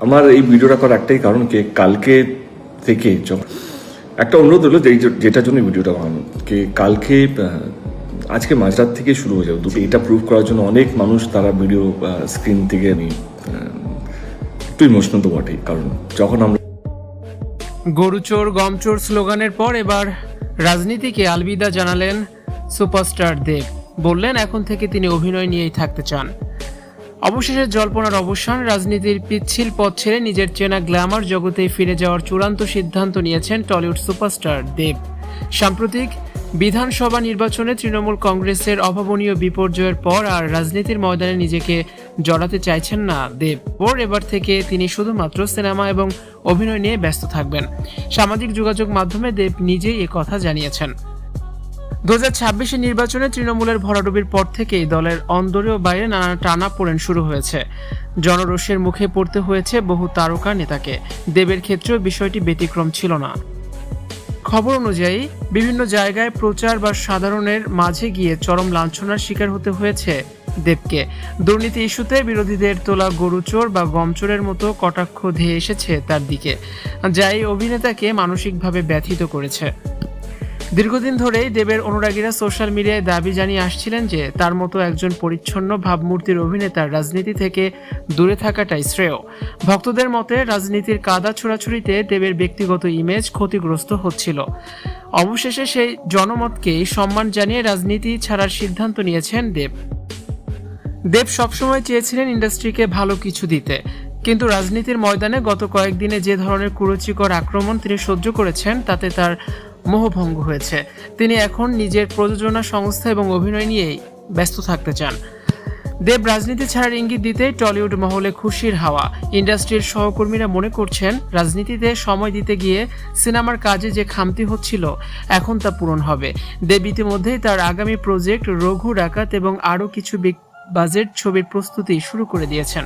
আমার এই ভিডিওটা করার একটাই কারণ কি কালকে থেকে একটা অনুরোধ হলো যেটার জন্য ভিডিওটা বানানো কি কালকে আজকে মাঝরাত থেকে শুরু হয়ে যাবে এটা প্রুভ করার জন্য অনেক মানুষ তারা ভিডিও স্ক্রিন থেকে আমি একটু ইমোশনাল তো বটেই, কারণ যখন আমরা গরুচোর গমচোর স্লোগানের পর এবার রাজনীতিকে আলবিদা জানালেন সুপারস্টার দেব। বললেন এখন থেকে তিনি অভিনয় নিয়েই থাকতে চান। অবশেষে জল্পনার অবসান, রাজনীতির পিচ্ছিল পথ ছেড়ে নিজের চেনা গ্ল্যামার জগতে ফিরে যাওয়ার চূড়ান্ত সিদ্ধান্ত নিয়েছেন টলিউড সুপারস্টার দেব। সাম্প্রতিক বিধানসভা নির্বাচনে তৃণমূল কংগ্রেসের অভাবনীয় বিপর্যয়ের পর আর রাজনীতির ময়দানে নিজেকে জড়াতে চাইছেন না দেব। এবার থেকে তিনি শুধুমাত্র সিনেমা এবং অভিনয় নিয়ে ব্যস্ত থাকবেন। সামাজিক যোগাযোগ মাধ্যমে দেব নিজেই কথা জানিয়েছেন। 2026 নির্বাচনে তৃণমূলের ভরাডুবির পর থেকেই দলের অন্দরে ও বাইরে নানা টানাপোড়েন শুরু হয়েছে। জনরোষের মুখে পড়তে হয়েছে বহু তারকা নেতাকে। দেবের ক্ষেত্রেও বিষয়টি ব্যতিক্রম ছিল না। খবর অনুযায়ী বিভিন্ন জায়গায় প্রচার বা সাধারণের মাঝে গিয়ে চরম লাঞ্ছনার শিকার হতে হয়েছে দেবকে। দুর্নীতি ইস্যুতে বিরোধীদের তোলা গরুচোর বা গমচোরের মতো কটাক্ষ ধেয়ে এসেছে তার দিকে, যা এই অভিনেতাকে মানসিকভাবে ব্যথিত করেছে। দীর্ঘদিন ধরেই দেবের অনুরাগীরা সোশ্যাল মিডিয়ায় দাবি জানিয়ে আসছিলেন যে তার মতো একজন পরিচ্ছন্ন ভাবমূর্তির অভিনেতার রাজনীতি থেকে দূরে থাকাটাই শ্রেয়। ভক্তদের মতে রাজনীতির কাদা ছোড়াছুড়িতে দেবের ব্যক্তিগত ইমেজ ক্ষতিগ্রস্ত হচ্ছিল। অবশেষে সেই জনমতকেই সম্মান জানিয়ে রাজনীতি ছাড়ার সিদ্ধান্ত নিয়েছেন দেব। দেব সবসময় চেয়েছিলেন ইন্ডাস্ট্রিকে ভালো কিছু দিতে, কিন্তু রাজনীতির ময়দানে গত কয়েকদিনে যে ধরনের কুরুচিকর আক্রমণ তিনি সহ্য করেছেন তাতে তার মোহভঙ্গ হয়েছে। তিনি এখন নিজের প্রযোজনা সংস্থা এবং অভিনয় নিয়েই ব্যস্ত থাকতে চান। দেব রাজনীতি ছাড়ার ইঙ্গিত দিতেই টলিউড মহলে খুশির হাওয়া। ইন্ডাস্ট্রির সহকর্মীরা মনে করছেন রাজনীতিতে সময় দিতে গিয়ে সিনেমার কাজে যে খামতি হচ্ছিল এখন তা পূরণ হবে। দেব ইতিমধ্যেই তার আগামী প্রজেক্ট রঘু ডাকাত এবং আরও কিছু বিগ বাজেট ছবির প্রস্তুতি শুরু করে দিয়েছেন।